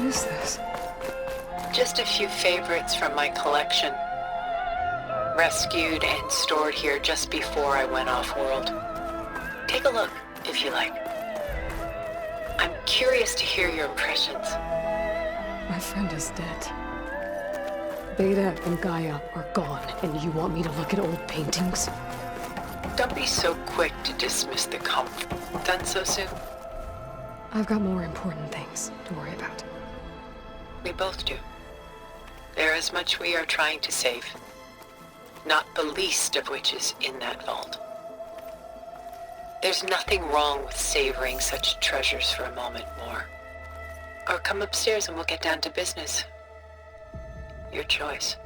is this? Just a few favorites from my collection. Rescued and stored here just before I went off-world. Take a look, if you like. I'm curious to hear your impressions. My friend is dead. Beta and Gaia are gone, and you want me to look at old paintings? Don't be so quick to dismiss the comfort. Done so soon? I've got more important things to worry about. We both do. There is much we are trying to save. Not the least of which is in that vault. There's nothing wrong with savoring such treasures for a moment more. Or come upstairs and we'll get down to business. Your choice.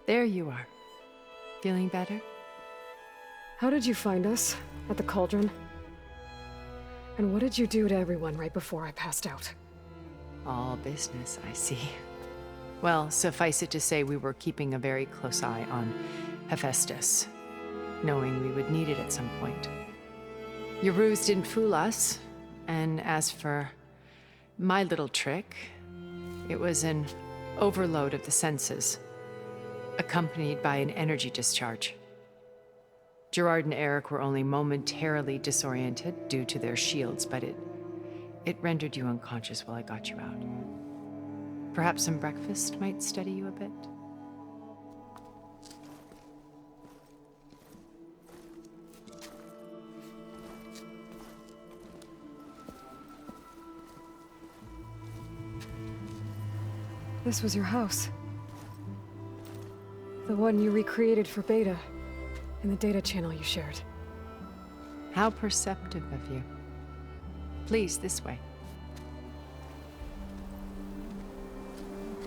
There you are. Feeling better? How did you find us? At the cauldron? And what did you do to everyone right before I passed out? All business, I see. Well, suffice it to say we were keeping a very close eye on Hephaestus, knowing we would need it at some point. Your ruse didn't fool us, and as for my little trick, it was an overload of the senses, accompanied by an energy discharge. Gerard and Eric were only momentarily disoriented due to their shields, but it rendered you unconscious while I got you out. Perhaps some breakfast might steady you a bit? This was your house. The one you recreated for Beta, in the data channel you shared. How perceptive of you. Please, this way.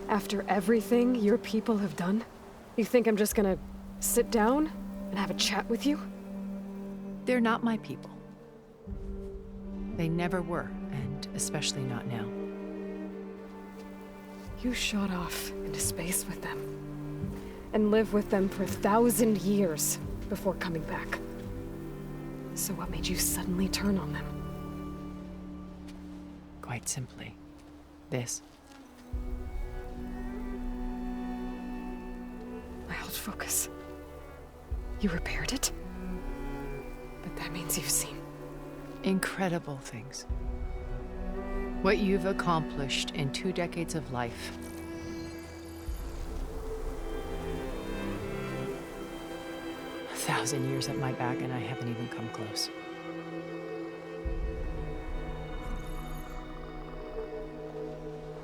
After everything your people have done, you think I'm just gonna sit down and have a chat with you? They're not my people. They never were, and especially not now. You shot off into space with them, and lived with them for 1,000 years before coming back. So what made you suddenly turn on them? Quite simply, this. My old focus. You repaired it? But that means you've seen Incredible things. What you've accomplished in 2 decades of life. A 1,000 years at my back and I haven't even come close.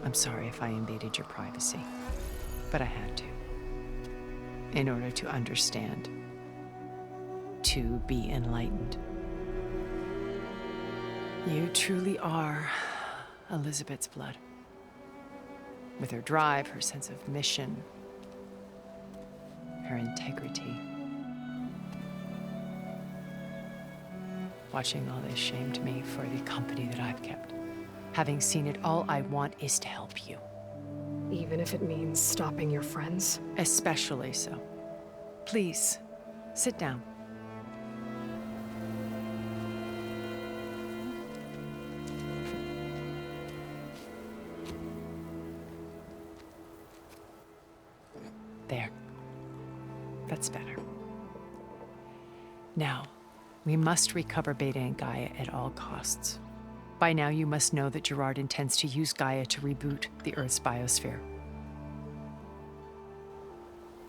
I'm sorry if I invaded your privacy, but I had to. In order to understand. To be enlightened. You truly are Elizabeth's blood. With her drive, her sense of mission, her integrity. Watching all this shamed me for the company that I've kept. Having seen it, all I want is to help you. even if it means stopping your friends? Especially so. Please, sit down. There. That's better. Now, we must recover Beta and Gaia at all costs. By now, you must know that Gerard intends to use Gaia to reboot the Earth's biosphere.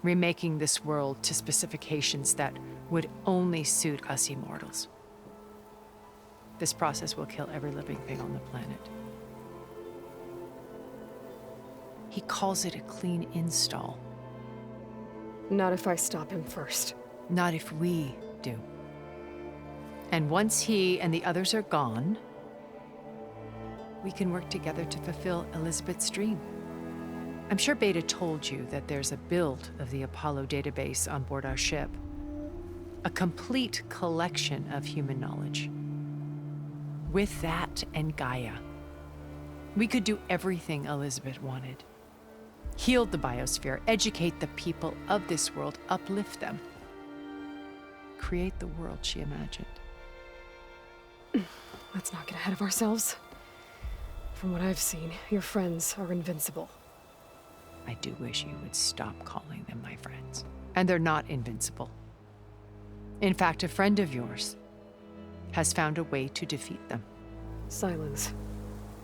Remaking this world to specifications that would only suit us immortals. This process will kill every living thing on the planet. He calls it a clean install. Not if I stop him first. Not if we do. And once he and the others are gone, we can work together to fulfill Elizabeth's dream. I'm sure Beta told you that there's a build of the Apollo database on board our ship. A complete collection of human knowledge. With that and Gaia, we could do everything Elizabeth wanted. Heal the biosphere, educate the people of this world, uplift them. Create the world she imagined. Let's not get ahead of ourselves. From what I've seen, your friends are invincible. I do wish you would stop calling them my friends. And they're not invincible. In fact, a friend of yours has found a way to defeat them. Silence.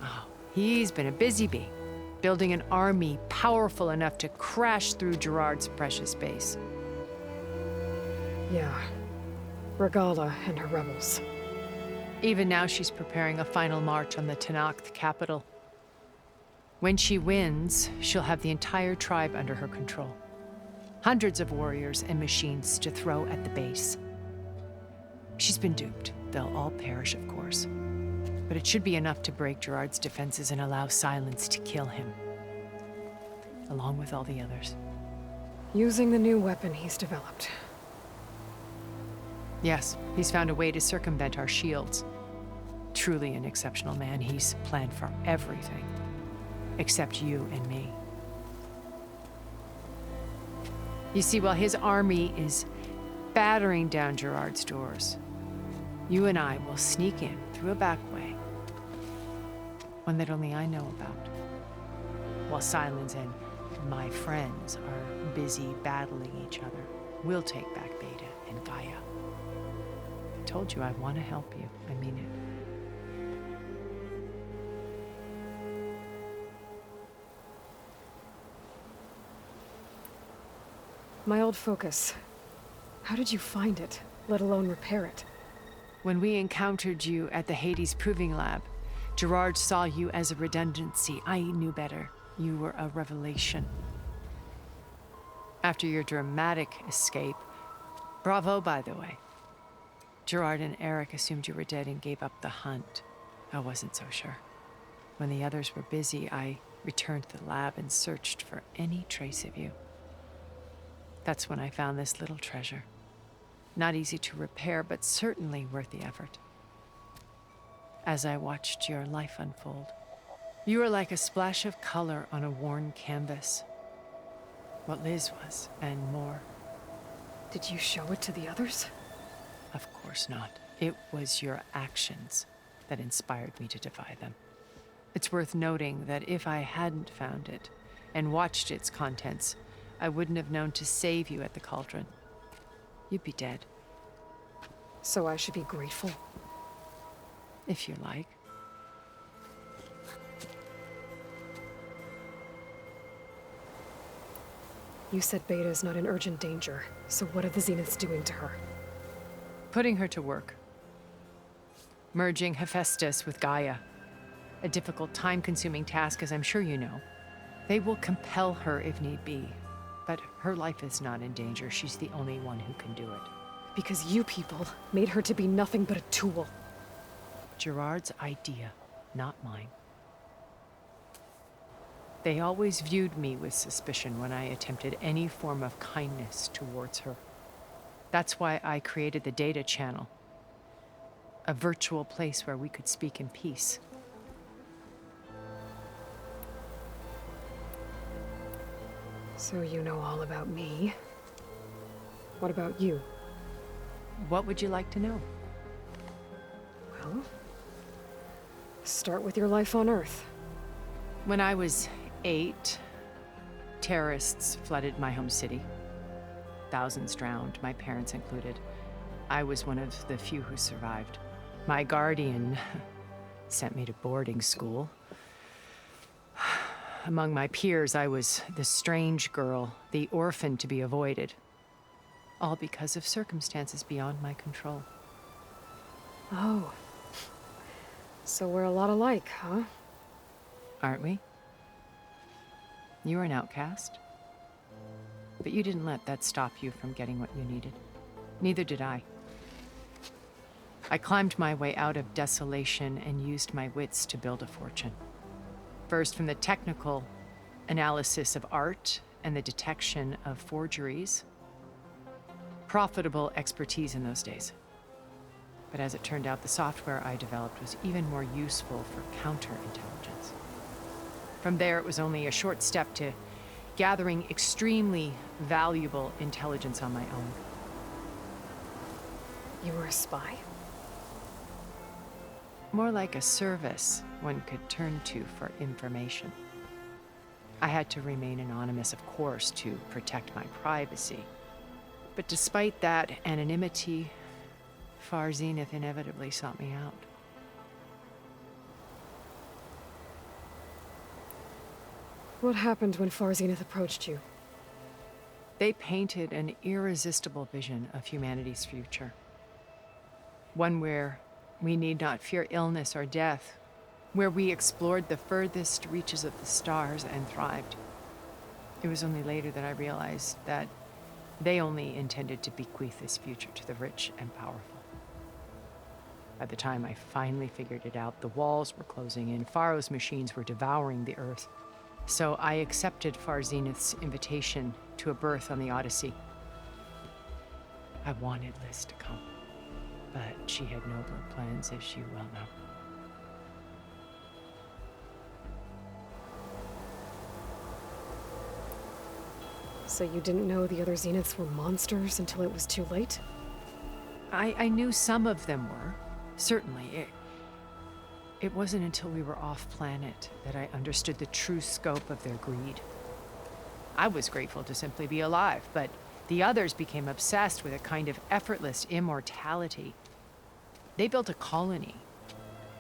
Oh, he's been a busy bee, building an army powerful enough to crash through Gerard's precious base. Yeah. Regala and her rebels. Even now, she's preparing a final march on the Tenakth capital. When she wins, she'll have the entire tribe under her control. Hundreds of warriors and machines to throw at the base. She's been duped. They'll all perish, of course. But it should be enough to break Gerard's defenses and allow Silence to kill him. Along with all the others. Using the new weapon he's developed. Yes, he's found a way to circumvent our shields. Truly an exceptional man. He's planned for everything. Except you and me. You see, while his army is battering down Gerard's doors, you and I will sneak in through a back way. One that only I know about. While Silence and my friends are busy battling each other, we'll take back Beta and Gaia. I told you I want to help you. I mean it. My old focus. How did you find it, let alone repair it? When we encountered you at the Hades Proving Lab, Gerard saw you as a redundancy. I knew better. You were a revelation. After your dramatic escape, bravo, by the way. Gerard and Eric assumed you were dead and gave up the hunt. I wasn't so sure. When the others were busy, I returned to the lab and searched for any trace of you. That's when I found this little treasure. Not easy to repair, but certainly worth the effort. As I watched your life unfold, you were like a splash of color on a worn canvas. What Liz was, and more. Did you show it to the others? Of course not. It was your actions that inspired me to defy them. It's worth noting that if I hadn't found it and watched its contents, I wouldn't have known to save you at the cauldron. You'd be dead. So I should be grateful? If you like. You said Beta is not in urgent danger, so what are the Zeniths doing to her? Putting her to work. Merging Hephaestus with Gaia. A difficult, time-consuming task, as I'm sure you know. They will compel her if need be. But her life is not in danger. She's the only one who can do it. Because you people made her to be nothing but a tool. Gerard's idea, not mine. They always viewed me with suspicion when I attempted any form of kindness towards her. That's why I created the data channel. A virtual place where we could speak in peace. So you know all about me. What about you? What would you like to know? Well, start with your life on Earth. When I was 8, terrorists flooded my home city. Thousands drowned, my parents included. I was one of the few who survived. My guardian sent me to boarding school. Among my peers, I was the strange girl, the orphan to be avoided. All because of circumstances beyond my control. Oh. So we're a lot alike, huh? Aren't we? You were an outcast. But you didn't let that stop you from getting what you needed. Neither did I. I climbed my way out of desolation and used my wits to build a fortune. First from the technical, analysis of art and the detection of forgeries. Profitable expertise in those days. But as it turned out, the software I developed was even more useful for counterintelligence. From there, it was only a short step to gathering extremely valuable intelligence on my own. You were a spy? More like a service one could turn to for information. I had to remain anonymous, of course, to protect my privacy. But despite that anonymity, Far Zenith inevitably sought me out. What happened when Far Zenith approached you? They painted an irresistible vision of humanity's future. One where we need not fear illness or death, where we explored the furthest reaches of the stars and thrived. It was only later that I realized that they only intended to bequeath this future to the rich and powerful. By the time I finally figured it out, the walls were closing in, Pharaoh's machines were devouring the Earth. So I accepted Far Zenith's invitation to a berth on the Odyssey. I wanted Liz to come, but she had nobler plans, as you well know. So you didn't know the other Zeniths were monsters until it was too late? I knew some of them were, certainly. It wasn't until we were off-planet that I understood the true scope of their greed. I was grateful to simply be alive, but the others became obsessed with a kind of effortless immortality. They built a colony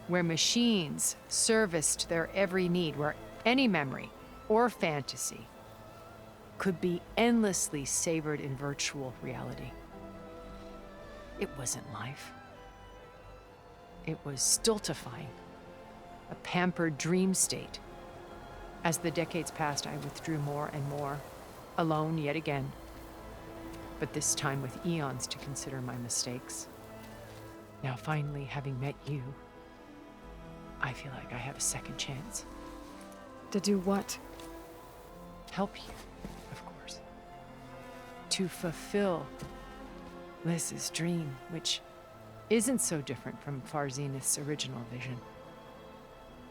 where machines serviced their every need, where any memory or fantasy could be endlessly savored in virtual reality. It wasn't life. It was stultifying, a pampered dream state. As the decades passed, I withdrew more and more, alone yet again, but this time with eons to consider my mistakes. Now finally, having met you, I feel like I have a second chance. To do what? Help you, of course. To fulfill Liz's dream, which isn't so different from Far Zenith's original vision.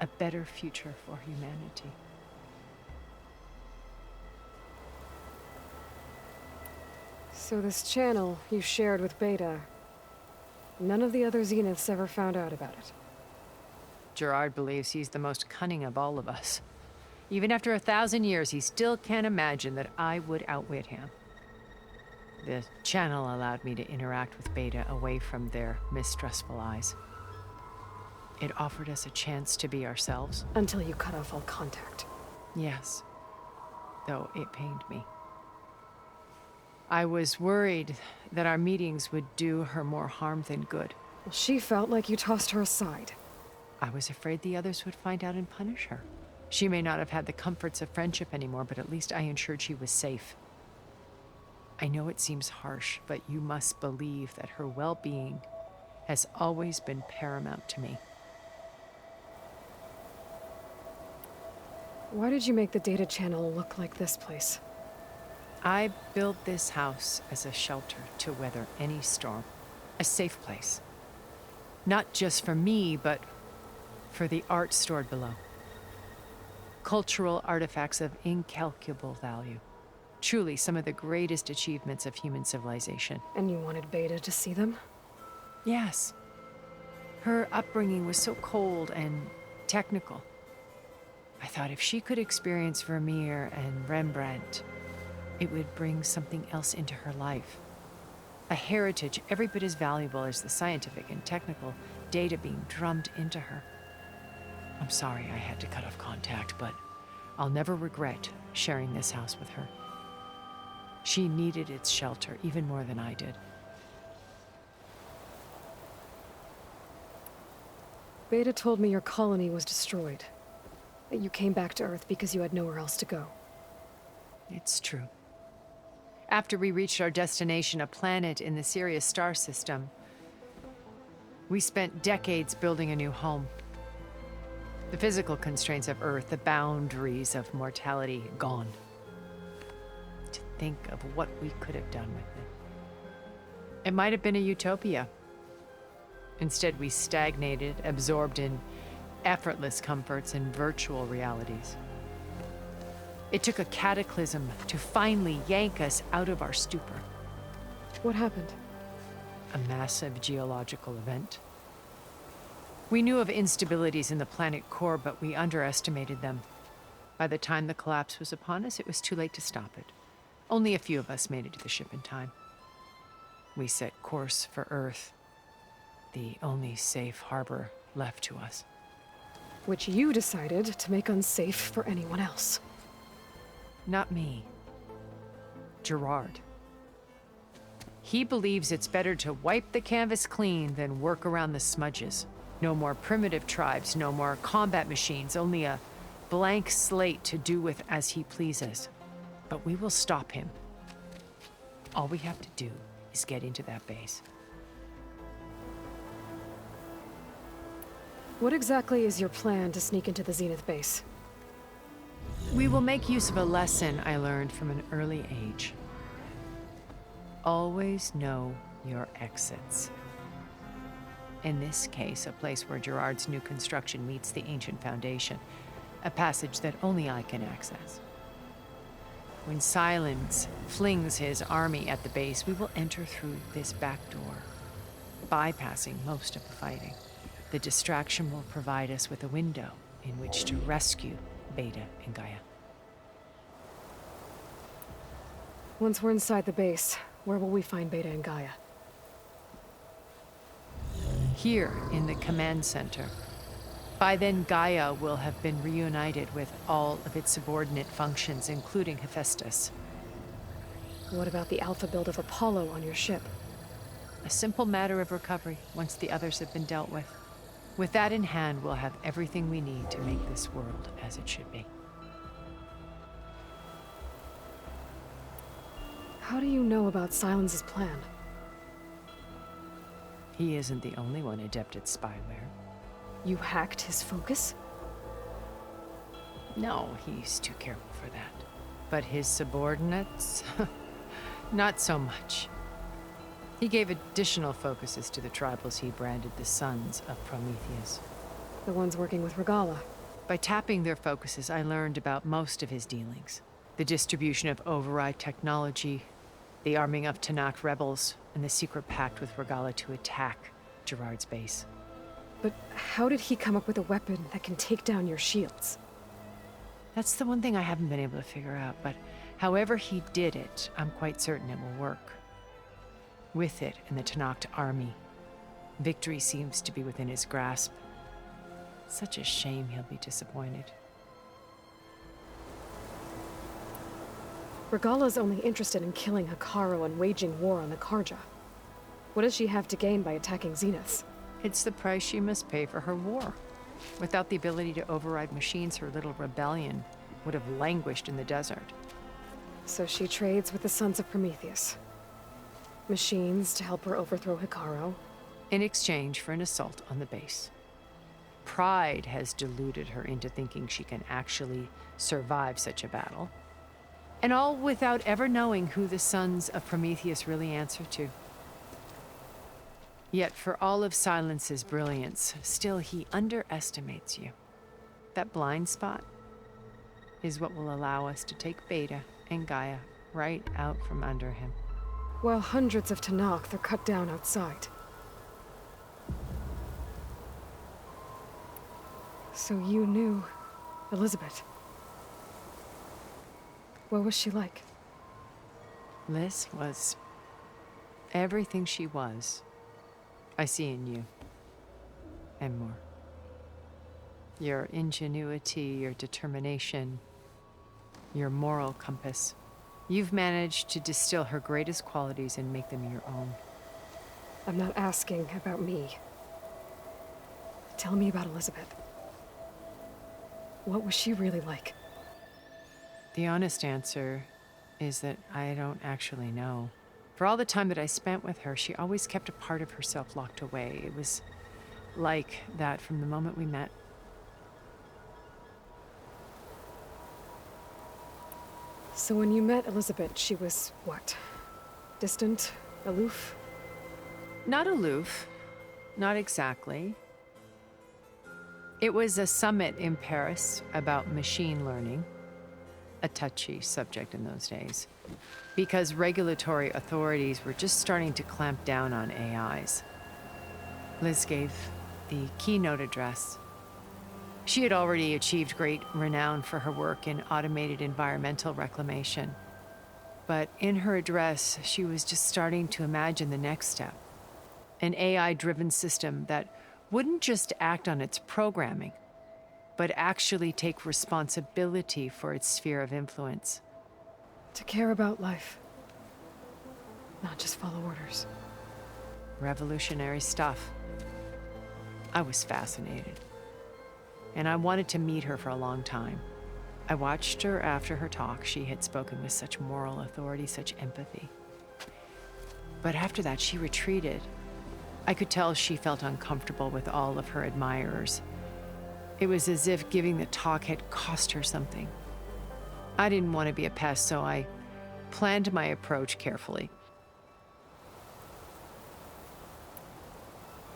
A better future for humanity. So this channel you shared with Beta, none of the other Zeniths ever found out about it? Gerard believes he's the most cunning of all of us. Even after 1,000 years, he still can't imagine that I would outwit him. The channel allowed me to interact with Beta away from their mistrustful eyes. It offered us a chance to be ourselves. Until you cut off all contact. Yes, though it pained me. I was worried that our meetings would do her more harm than good. Well, she felt like you tossed her aside. I was afraid the others would find out and punish her. She may not have had the comforts of friendship anymore, but at least I ensured she was safe. I know it seems harsh, but you must believe that her well-being has always been paramount to me. Why did you make the data channel look like this place? I built this house as a shelter to weather any storm. A safe place. Not just for me, but for the art stored below. Cultural artifacts of incalculable value. Truly some of the greatest achievements of human civilization. And you wanted Beta to see them? Yes. Her upbringing was so cold and technical. I thought if she could experience Vermeer and Rembrandt, it would bring something else into her life. A heritage every bit as valuable as the scientific and technical data being drummed into her. I'm sorry I had to cut off contact, but I'll never regret sharing this house with her. She needed its shelter even more than I did. Beta told me your colony was destroyed. That you came back to Earth because you had nowhere else to go. It's true. After we reached our destination, a planet in the Sirius star system, we spent decades building a new home. The physical constraints of Earth, the boundaries of mortality, gone. To think of what we could have done with it. It might have been a utopia. Instead, we stagnated, absorbed in effortless comforts and virtual realities. It took a cataclysm to finally yank us out of our stupor. What happened? A massive geological event. We knew of instabilities in the planet core, but we underestimated them. By the time the collapse was upon us, it was too late to stop it. Only a few of us made it to the ship in time. We set course for Earth, the only safe harbor left to us. Which you decided to make unsafe for anyone else. Not me. Gerard. He believes it's better to wipe the canvas clean than work around the smudges. No more primitive tribes, no more combat machines, only a blank slate to do with as he pleases. But we will stop him. All we have to do is get into that base. What exactly is your plan to sneak into the Zenith base? We will make use of a lesson I learned from an early age. Always know your exits. In this case, a place where Gerard's new construction meets the ancient foundation, a passage that only I can access. When Silence flings his army at the base, we will enter through this back door, bypassing most of the fighting. The distraction will provide us with a window in which to rescue Beta and Gaia. Once we're inside the base, where will we find Beta and Gaia? Here in the command center. By then, Gaia will have been reunited with all of its subordinate functions, including Hephaestus. What about the alpha build of Apollo on your ship? A simple matter of recovery once the others have been dealt with. With that in hand, we'll have everything we need to make this world as it should be. How do you know about Silence's plan? He isn't the only one adept at spyware. You hacked his focus? No, he's too careful for that. But his subordinates? Not so much. He gave additional focuses to the tribals he branded the Sons of Prometheus. The ones working with Regala. By tapping their focuses, I learned about most of his dealings. The distribution of override technology, the arming of Tanakh rebels, and the secret pact with Regala to attack Gerard's base. But how did he come up with a weapon that can take down your shields? That's the one thing I haven't been able to figure out, but however he did it, I'm quite certain it will work. With it and the Tanakh army, victory seems to be within his grasp. Such a shame he'll be disappointed. Regala's only interested in killing Hekarro and waging war on the Karja. What does she have to gain by attacking Zeniths? It's the price she must pay for her war. Without the ability to override machines, her little rebellion would have languished in the desert. So she trades with the Sons of Prometheus. Machines to help her overthrow Hekarro. In exchange for an assault on the base. Pride has deluded her into thinking she can actually survive such a battle. And all without ever knowing who the Sons of Prometheus really answer to. Yet for all of Silence's brilliance, still he underestimates you. That blind spot is what will allow us to take Beta and Gaia right out from under him. While hundreds of Tanakh are cut down outside. So you knew Elizabeth. What was she like? Liz was everything she was. I see in you. And more. Your ingenuity, your determination, your moral compass. You've managed to distill her greatest qualities and make them your own. I'm not asking about me. Tell me about Elizabeth. What was she really like? The honest answer is that I don't actually know. For all the time that I spent with her, she always kept a part of herself locked away. It was like that from the moment we met. So when you met Elizabeth, she was what? Distant? Aloof? Not aloof. Not exactly. It was a summit in Paris about machine learning, a touchy subject in those days, because regulatory authorities were just starting to clamp down on AIs. Liz gave the keynote address. She had already achieved great renown for her work in automated environmental reclamation. But in her address, she was just starting to imagine the next step. An AI-driven system that wouldn't just act on its programming, but actually take responsibility for its sphere of influence. To care about life. Not just follow orders. Revolutionary stuff. I was fascinated. And I wanted to meet her for a long time. I watched her after her talk. She had spoken with such moral authority, such empathy. But after that, she retreated. I could tell she felt uncomfortable with all of her admirers. It was as if giving the talk had cost her something. I didn't want to be a pest, so I planned my approach carefully.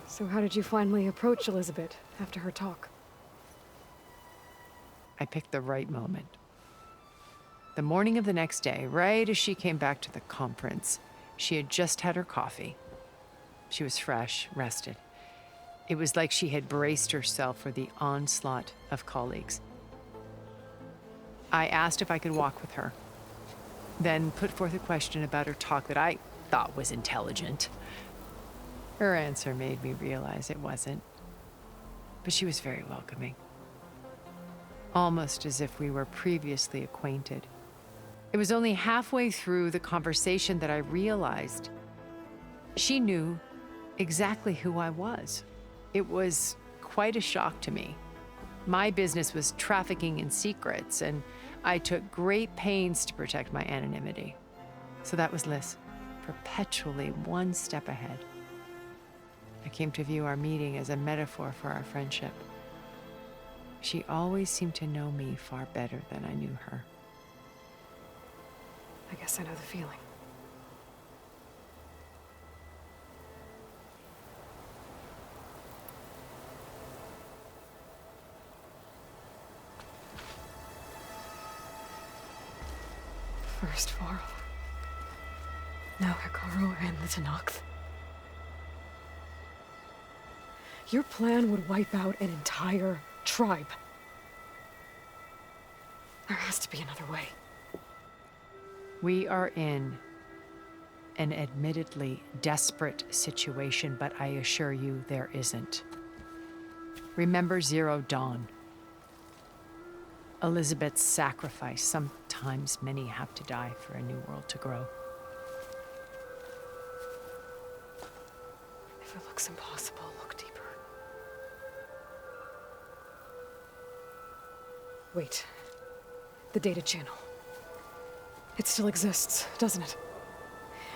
So how did you finally approach Elizabeth after her talk? I picked the right moment. The morning of the next day, right as she came back to the conference, she had just had her coffee. She was fresh, rested. It was like she had braced herself for the onslaught of colleagues. I asked if I could walk with her, then put forth a question about her talk that I thought was intelligent. Her answer made me realize it wasn't, but she was very welcoming. Almost as if we were previously acquainted. It was only halfway through the conversation that I realized she knew exactly who I was. It was quite a shock to me. My business was trafficking in secrets, and I took great pains to protect my anonymity. So that was Liz, perpetually one step ahead. I came to view our meeting as a metaphor for our friendship. She always seemed to know me far better than I knew her. I guess I know the feeling. First Varl. Now Hikaru and the Tenakth. Your plan would wipe out an entire tribe. There has to be another way. We are in an admittedly desperate situation, but I assure you there isn't. Remember Zero Dawn. Elizabeth's sacrifice. Sometimes many have to die for a new world to grow. If it looks impossible, look deeper. Wait. The data channel. It still exists, doesn't it?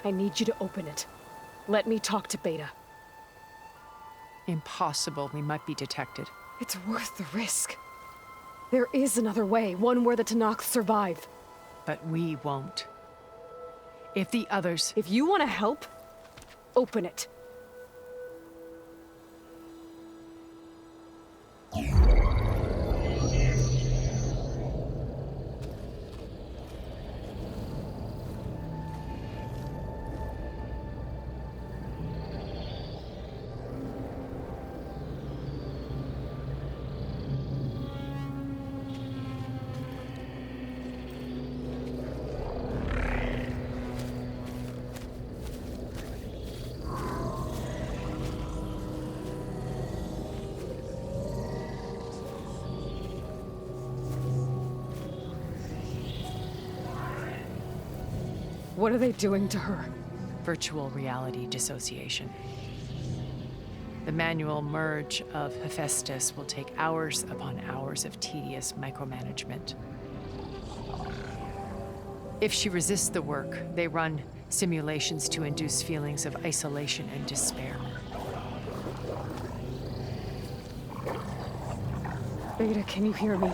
I need you to open it. Let me talk to Beta. Impossible. We might be detected. It's worth the risk. There is another way, one where the Tenakth survive. But we won't. If the others... If you want to help, open it. What are they doing to her? Virtual reality dissociation. The manual merge of Hephaestus will take hours upon hours of tedious micromanagement. If she resists the work, they run simulations to induce feelings of isolation and despair. Beta, can you hear me?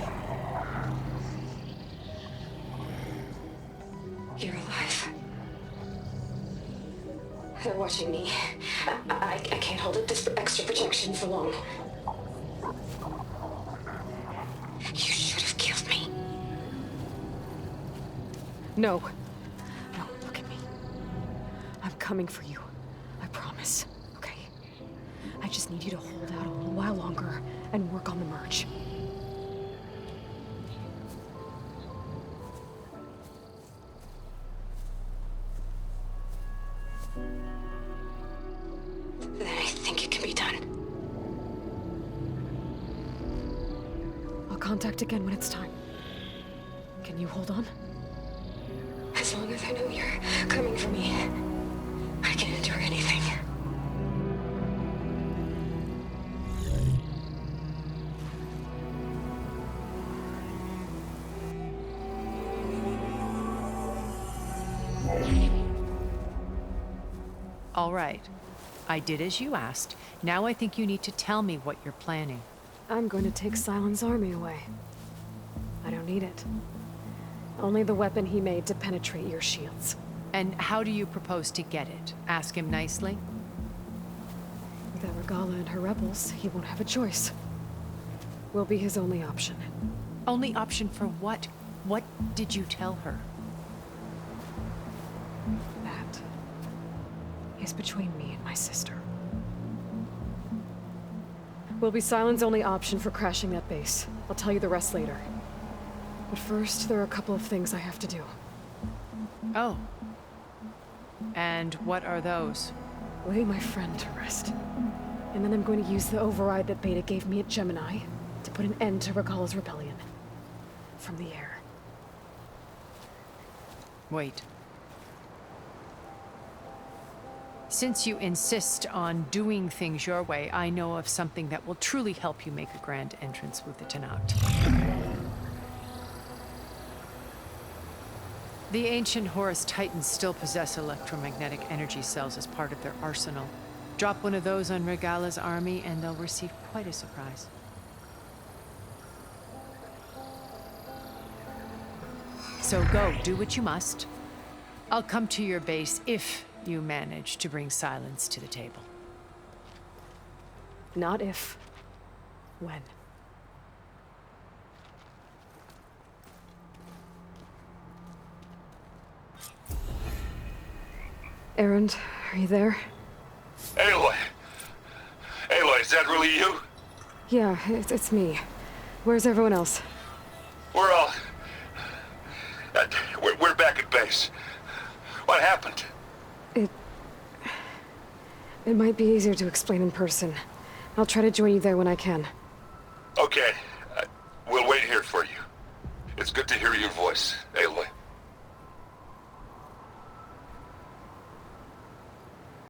They're watching me. I can't hold up this extra protection for long. You should have killed me. No. No, look at me. I'm coming for you. I promise. Okay? I just need you to hold out a little while longer and work on the merge. Then I think it can be done. I'll contact again when it's time. Can you hold on? As long as I know you're coming for me, I can endure anything. All right. I did as you asked. Now I think you need to tell me what you're planning. I'm going to take Silent's army away. I don't need it. Only the weapon he made to penetrate your shields. And how do you propose to get it? Ask him nicely? Without Regala and her rebels, he won't have a choice. We'll be his only option. Only option for what? What did you tell her? That is between me and my sister. Will be Silent's only option for crashing that base. I'll tell you the rest later. But first, there are a couple of things I have to do. Oh. And what are those? Lay my friend to rest. And then I'm going to use the override that Beta gave me at Gemini to put an end to Regala's rebellion. From the air. Wait. Since you insist on doing things your way, I know of something that will truly help you make a grand entrance with the Tenat. The ancient Horus Titans still possess electromagnetic energy cells as part of their arsenal. Drop one of those on Regala's army and they'll receive quite a surprise. So go, do what you must. I'll come to your base if you manage to bring silence to the table. Not if. When. Erend, are you there? Aloy! Aloy, is that really you? Yeah, it's me. Where's everyone else? We're all... we're back at base. What happened? It might be easier to explain in person. I'll try to join you there when I can. Okay. We'll wait here for you. It's good to hear your voice, Aloy.